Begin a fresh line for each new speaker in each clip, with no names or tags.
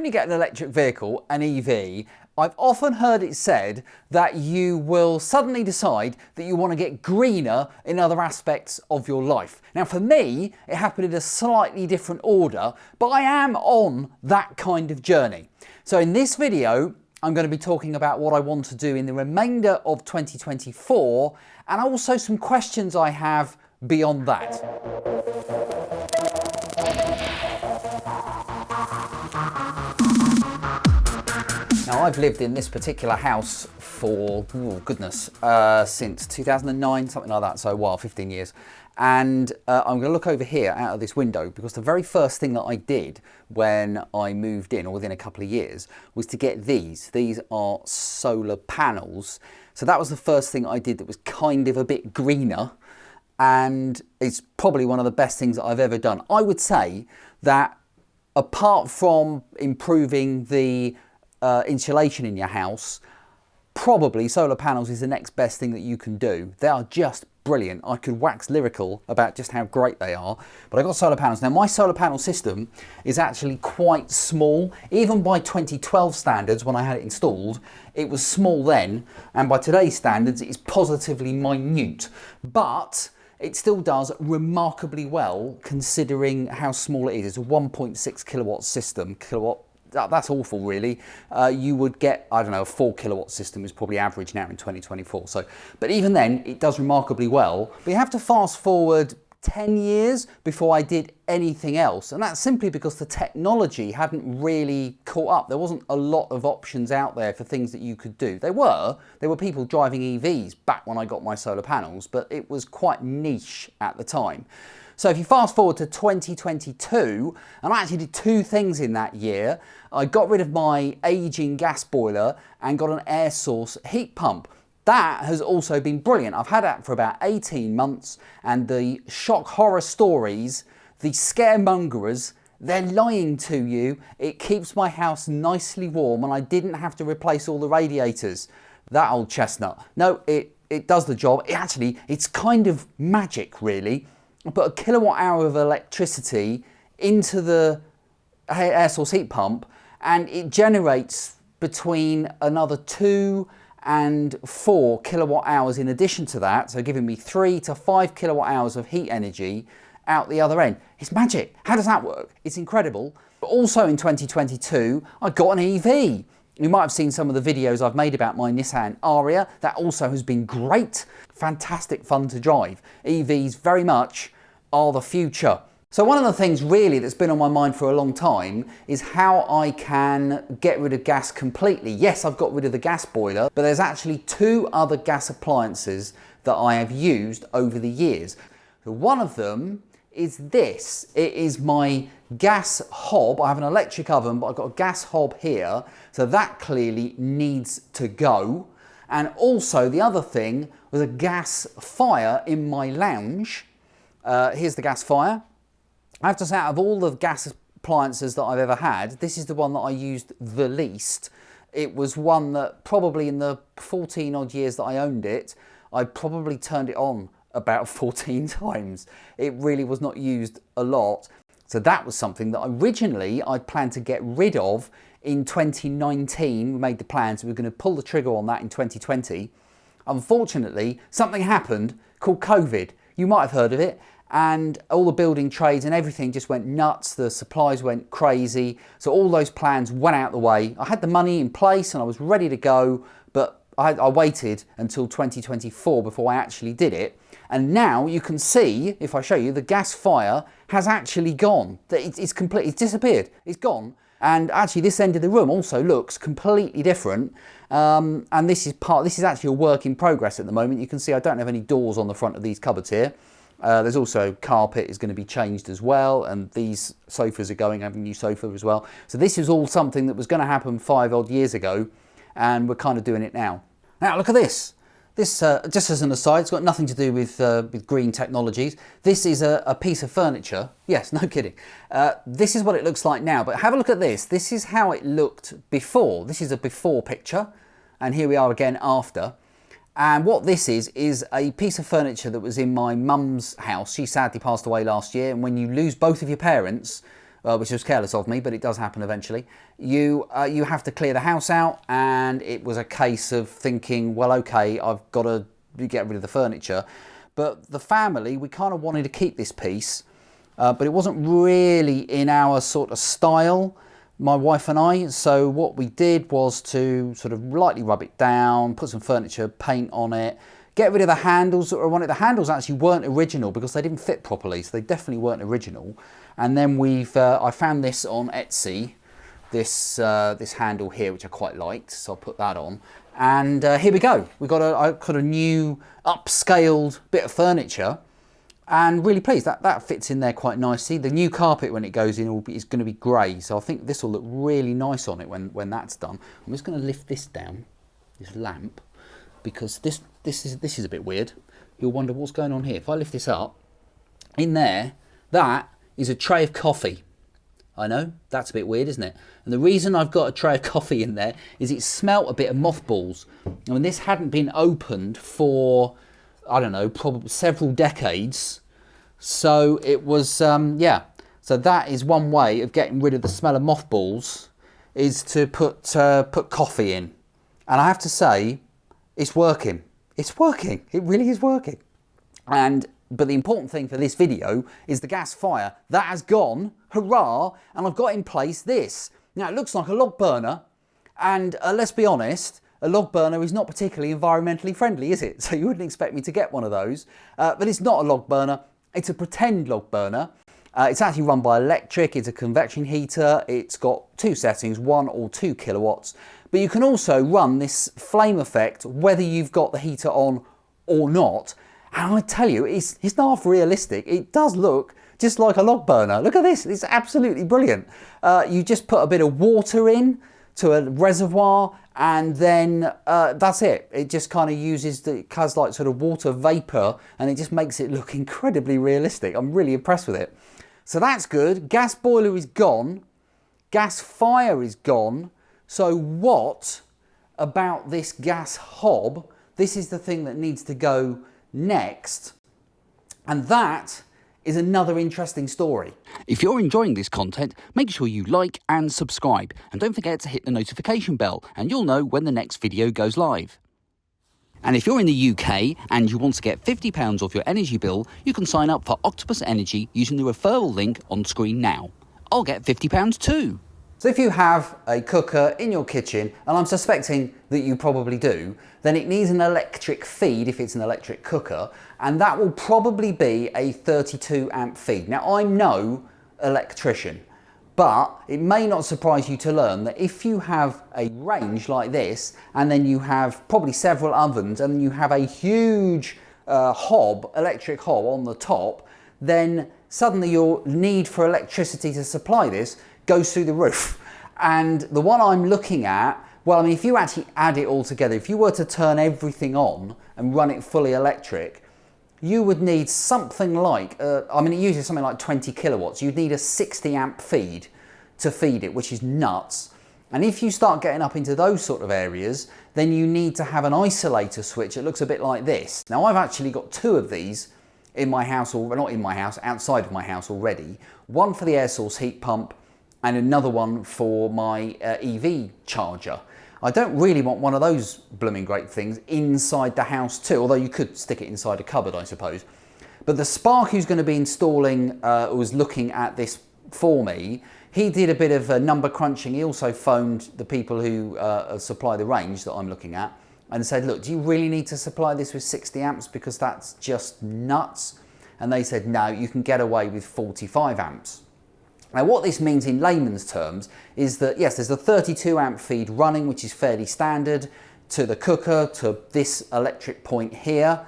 you get an electric vehicle, an EV, I've often heard it said that you will suddenly decide that you want to get greener in other aspects of your life. Now for me, it happened in a slightly different order, but I am on that kind of journey. So in this video, I'm going to be talking about what I want to do in the remainder of 2024 and also some questions I have beyond that. Now I've lived in this particular house for, since 2009, something like that, so a while, 15 years. And I'm going to look over here out of this window because the very first thing that I did when I moved in, or within a couple of years, was to get these. These are solar panels. So that was the first thing I did that was kind of a bit greener, and it's probably one of the best things that I've ever done. I would say that apart from improving the insulation in your house, probably solar panels is the next best thing that you can do. They are just brilliant. I could wax lyrical about just how great they are, but I got solar panels. Now my solar panel system is actually quite small. Even by 2012 standards, when I had it installed, it was small then, and by today's standards it is positively minute, but it still does remarkably well considering how small it is. It's a 1.6 kilowatt system. That's awful, really. You would get, I don't know, a 4 kilowatt system is probably average now in 2024. So, but even then, it does remarkably well. But you have to fast forward 10 years before I did anything else. And that's simply because the technology hadn't really caught up. There wasn't a lot of options out there for things that you could do. There were people driving EVs back when I got my solar panels, but it was quite niche at the time. So if you fast forward to 2022, and I actually did two things in that year. I got rid of my aging gas boiler and got an air source heat pump. That has also been brilliant. I've had that for about 18 months, and the shock horror stories, the scaremongerers, they're lying to you. It keeps my house nicely warm, and I didn't have to replace all the radiators. That old chestnut. No, it does the job. It's kind of magic, really. I put a kilowatt hour of electricity into the air source heat pump, and it generates between another 2 and 4 kilowatt hours in addition to that, so giving me 3 to 5 kilowatt hours of heat energy out the other end. It's magic. How does that work? It's incredible. But also in 2022, I got an EV. You might have seen some of the videos I've made about my Nissan Ariya. That also has been great. Fantastic fun to drive. EVs very much are the future. So one of the things really that's been on my mind for a long time is how I can get rid of gas completely. Yes, I've got rid of the gas boiler, but there's actually 2 other gas appliances that I have used over the years. So one of them is this. It is my gas hob. I have an electric oven, but I've got a gas hob here, so that clearly needs to go. And also the other thing was a gas fire in my lounge. Here's the gas fire. I have to say, out of all the gas appliances that I've ever had, this is the one that I used the least. It was one that probably in the 14 odd years that I owned it, I probably turned it on about 14 times. It really was not used a lot. So that was something that originally I'd planned to get rid of in 2019. We made the plans, we were going to pull the trigger on that in 2020. Unfortunately, something happened called COVID. You might have heard of it. And all the building trades and everything just went nuts. The supplies went crazy. So all those plans went out the way. I had the money in place and I was ready to go, but I waited until 2024 before I actually did it. And now you can see, if I show you, the gas fire has actually gone. It's completely disappeared. It's gone. And actually this end of the room also looks completely different. And this is actually a work in progress at the moment. You can see I don't have any doors on the front of these cupboards here. There's also carpet is going to be changed as well, and these sofas are going, having a new sofa as well. So this is all something that was going to happen 5 odd years ago, and we're kind of doing it now. Now look at this. This, just as an aside, it's got nothing to do with green technologies. This is a piece of furniture. Yes, no kidding. This is what it looks like now, but have a look at this. This is how it looked before. This is a before picture, and here we are again after. And what this is a piece of furniture that was in my mum's house. She sadly passed away last year, and when you lose both of your parents, which was careless of me, but it does happen eventually. You have to clear the house out, and it was a case of thinking, well, okay, I've got to get rid of the furniture. But the family, we kind of wanted to keep this piece, but it wasn't really in our sort of style, my wife and I. So what we did was to sort of lightly rub it down, put some furniture paint on it, get rid of the handles that were on it. The handles actually weren't original because they didn't fit properly, so they definitely weren't original. And then I found this on Etsy, this handle here, which I quite liked, so I put that on. And here we go. I got a new upscaled bit of furniture, and really pleased. That fits in there quite nicely. The new carpet, when it goes in, is going to be grey, so I think this will look really nice on it when that's done. I'm just going to lift this down, this lamp, because this is a bit weird. You'll wonder what's going on here. If I lift this up, in there, that is a tray of coffee. I know, that's a bit weird, isn't it? And the reason I've got a tray of coffee in there is it smelt a bit of mothballs. I mean, this hadn't been opened for, I don't know, probably several decades. So it was, yeah. So that is one way of getting rid of the smell of mothballs, is to put coffee in. And I have to say, it's working. It's working. It really is working. But the important thing for this video is the gas fire. That has gone, hurrah, and I've got in place this. Now, it looks like a log burner, and let's be honest, a log burner is not particularly environmentally friendly, is it? So you wouldn't expect me to get one of those. But it's not a log burner, it's a pretend log burner. It's actually run by electric, it's a convection heater, it's got two settings, 1 or 2 kilowatts. But you can also run this flame effect whether you've got the heater on or not. And I tell you, it's not half realistic. It does look just like a log burner. Look at this, it's absolutely brilliant. You just put a bit of water in to a reservoir, and then that's it. It just kind of it has like sort of water vapor, and it just makes it look incredibly realistic. I'm really impressed with it. So that's good. Gas boiler is gone. Gas fire is gone. So what about this gas hob? This is the thing that needs to go next. And that is another interesting story.
If you're enjoying this content, make sure you like and subscribe, and don't forget to hit the notification bell, and you'll know when the next video goes live. And if you're in the UK and you want to get £50 off your energy bill, you can sign up for Octopus Energy using the referral link on screen now. I'll get £50 too.
So if you have a cooker in your kitchen, and I'm suspecting that you probably do, then it needs an electric feed if it's an electric cooker, and that will probably be a 32 amp feed. Now, I'm no electrician, but it may not surprise you to learn that if you have a range like this, and then you have probably several ovens, and you have a huge electric hob on the top, then suddenly your need for electricity to supply this goes through the roof. And the one I'm looking at, well, I mean, if you actually add it all together, if you were to turn everything on and run it fully electric, you would need something like, I mean, it uses something like 20 kilowatts. You'd need a 60 amp feed to feed it, which is nuts. And if you start getting up into those sort of areas, then you need to have an isolator switch that looks a bit like this. Now, I've actually got 2 of these in my house, or not in my house, outside of my house already. One for the air source heat pump, and another one for my EV charger. I don't really want one of those blooming great things inside the house too, although you could stick it inside a cupboard, I suppose. But the Spark who's going to be installing, was looking at this for me. He did a bit of number crunching. He also phoned the people who supply the range that I'm looking at and said, look, do you really need to supply this with 60 amps? Because that's just nuts. And they said, no, you can get away with 45 amps. Now, what this means in layman's terms is that, yes, there's a 32 amp feed running, which is fairly standard, to the cooker, to this electric point here.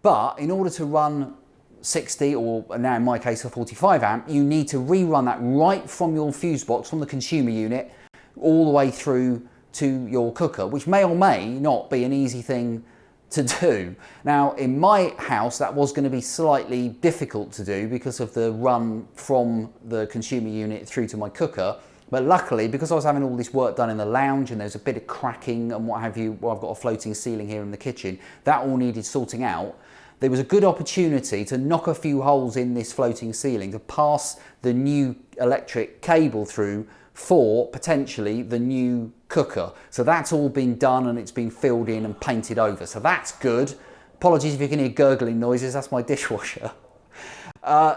But in order to run 60, or now in my case a 45 amp, you need to rerun that right from your fuse box, from the consumer unit, all the way through to your cooker, which may or may not be an easy thing to do. Now, in my house, that was going to be slightly difficult to do because of the run from the consumer unit through to my cooker. But luckily, because I was having all this work done in the lounge and there's a bit of cracking and what have you, well, I've got a floating ceiling here in the kitchen, that all needed sorting out. There was a good opportunity to knock a few holes in this floating ceiling to pass the new electric cable through for potentially the new cooker. So that's all been done and it's been filled in and painted over. So that's good. Apologies if you can hear gurgling noises, that's my dishwasher.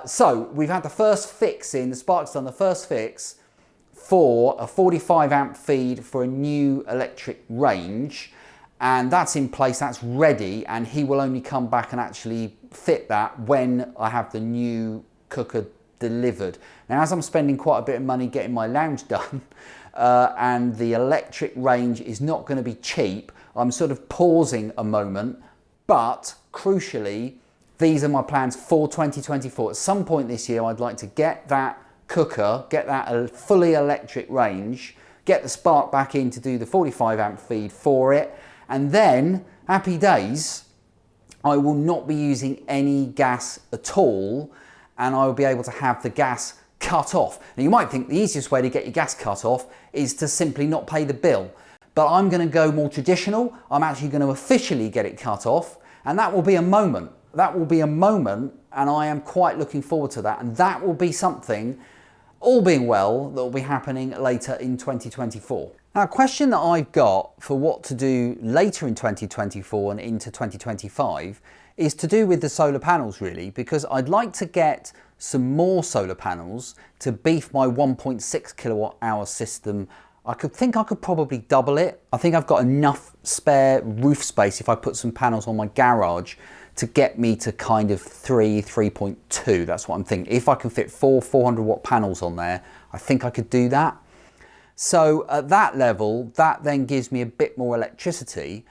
So we've had the first fix in, the Spark's done the first fix for a 45 amp feed for a new electric range, and that's in place, that's ready, and he will only come back and actually fit that when I have the new cooker delivered. Now, as I'm spending quite a bit of money getting my lounge done, and the electric range is not going to be cheap, I'm sort of pausing a moment, but crucially, these are my plans for 2024. At some point this year, I'd like to get that cooker, get that fully electric range, get the Spark back in to do the 45 amp feed for it, and then, happy days, I will not be using any gas at all, and I will be able to have the gas cut off. Now you might think the easiest way to get your gas cut off is to simply not pay the bill, but I'm going to go more traditional. I'm actually going to officially get it cut off, and that will be a moment. That will be a moment, and I am quite looking forward to that, and that will be something, all being well, that will be happening later in 2024. Now, a question that I've got for what to do later in 2024 and into 2025 is to do with the solar panels, really, because I'd like to get some more solar panels to beef my 1.6 kilowatt hour system. I could probably double it. I think I've got enough spare roof space if I put some panels on my garage to get me to kind of 3.2. That's what I'm thinking. If I can fit 400 watt panels on there, I think I could do that. So at that level, that then gives me a bit more electricity,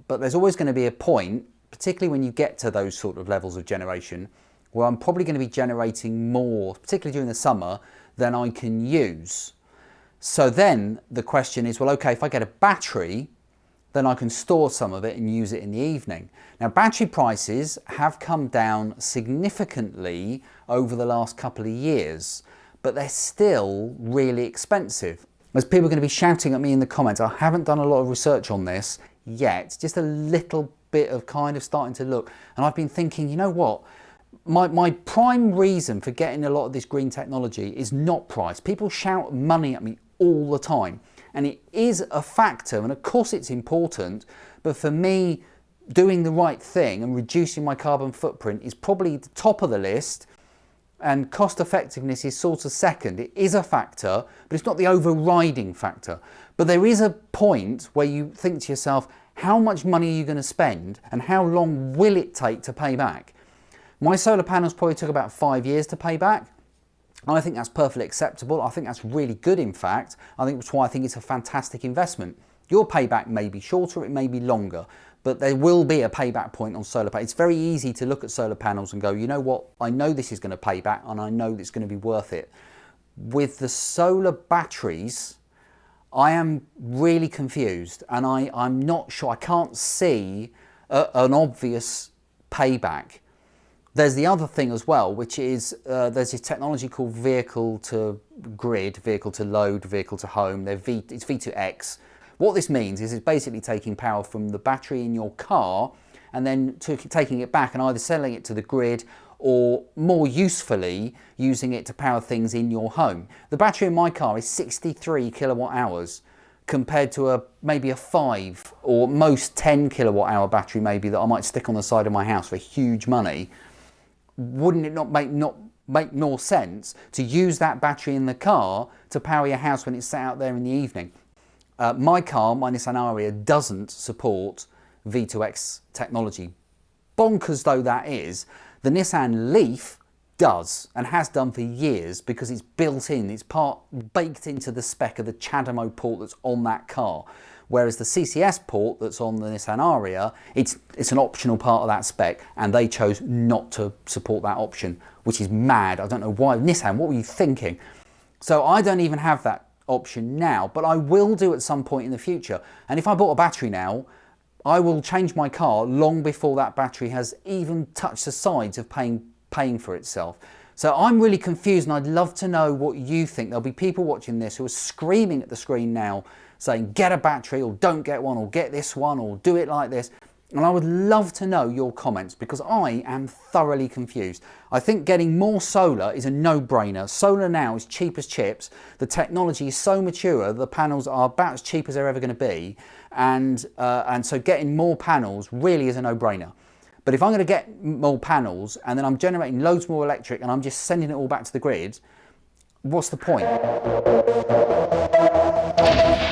but there's always going to be a point, particularly when you get to those sort of levels of generation, where I'm probably going to be generating more, particularly during the summer, than I can use. So then the question is, well, okay, if I get a battery, then I can store some of it and use it in the evening. Now, battery prices have come down significantly over the last couple of years, but they're still really expensive. As people are going to be shouting at me in the comments, I haven't done a lot of research on this yet, just a little bit of kind of starting to look. And I've been thinking, you know what? My prime reason for getting a lot of this green technology is not price. People shout money at me all the time. And it is a factor, and of course it's important, but for me, doing the right thing and reducing my carbon footprint is probably the top of the list, and cost effectiveness is sort of second. It is a factor, but it's not the overriding factor. But there is a point where you think to yourself, how much money are you going to spend and how long will it take to pay back? My solar panels probably took about 5 years to pay back. I think that's perfectly acceptable. I think that's really good, in fact. I think that's why I think it's a fantastic investment. Your payback may be shorter, it may be longer, but there will be a payback point on solar panels. It's very easy to look at solar panels and go, you know what, I know this is going to pay back and I know it's going to be worth it. With the solar batteries, I am really confused, and I'm not sure. I can't see an obvious payback. There's the other thing as well, which is there's this technology called vehicle to grid, vehicle to load, vehicle to home. It's V2X. What this means is it's basically taking power from the battery in your car and then taking it back and either selling it to the grid or more usefully using it to power things in your home. The battery in my car is 63 kilowatt hours compared to maybe a 5 or most 10 kilowatt hour battery maybe that I might stick on the side of my house for huge money. Wouldn't it not make more sense to use that battery in the car to power your house when it's sat out there in the evening? My car, my Nissan Ariya, doesn't support V2X technology. Bonkers though that is, the Nissan Leaf does and has done for years because it's built in, it's baked into the spec of the CHAdeMO port that's on that car. Whereas the CCS port that's on the Nissan Ariya, it's an optional part of that spec, and they chose not to support that option, which is mad. I don't know why. Nissan, what were you thinking? So I don't even have that option now, but I will do at some point in the future. And if I bought a battery now, I will change my car long before that battery has even touched the sides of paying for itself. So I'm really confused, and I'd love to know what you think. There'll be people watching this who are screaming at the screen now saying get a battery or don't get one or get this one or do it like this. And I would love to know your comments because I am thoroughly confused. I think getting more solar is a no-brainer. Solar now is cheap as chips. The technology is so mature, the panels are about as cheap as they're ever going to be. And so getting more panels really is a no-brainer. But if I'm going to get more panels and then I'm generating loads more electric and I'm just sending it all back to the grid, what's the point?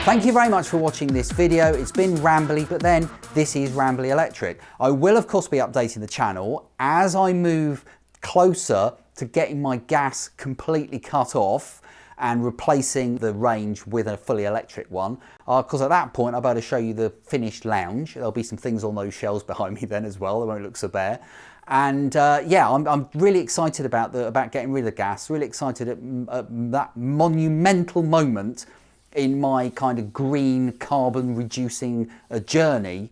Thank you very much for watching this video. It's been rambly, but then this is Rambly Electric. I will of course be updating the channel as I move closer to getting my gas completely cut off and replacing the range with a fully electric one. Because at that point I'll be able to show you the finished lounge. There'll be some things on those shelves behind me then as well. They won't look so bare. And yeah, I'm really excited about getting rid of the gas. Really excited at that monumental moment in my kind of green carbon reducing journey.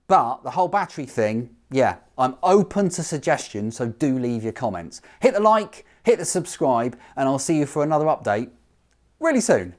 But the whole battery thing, yeah, I'm open to suggestions, so do leave your comments. Hit the like, hit the subscribe, and I'll see you for another update really soon.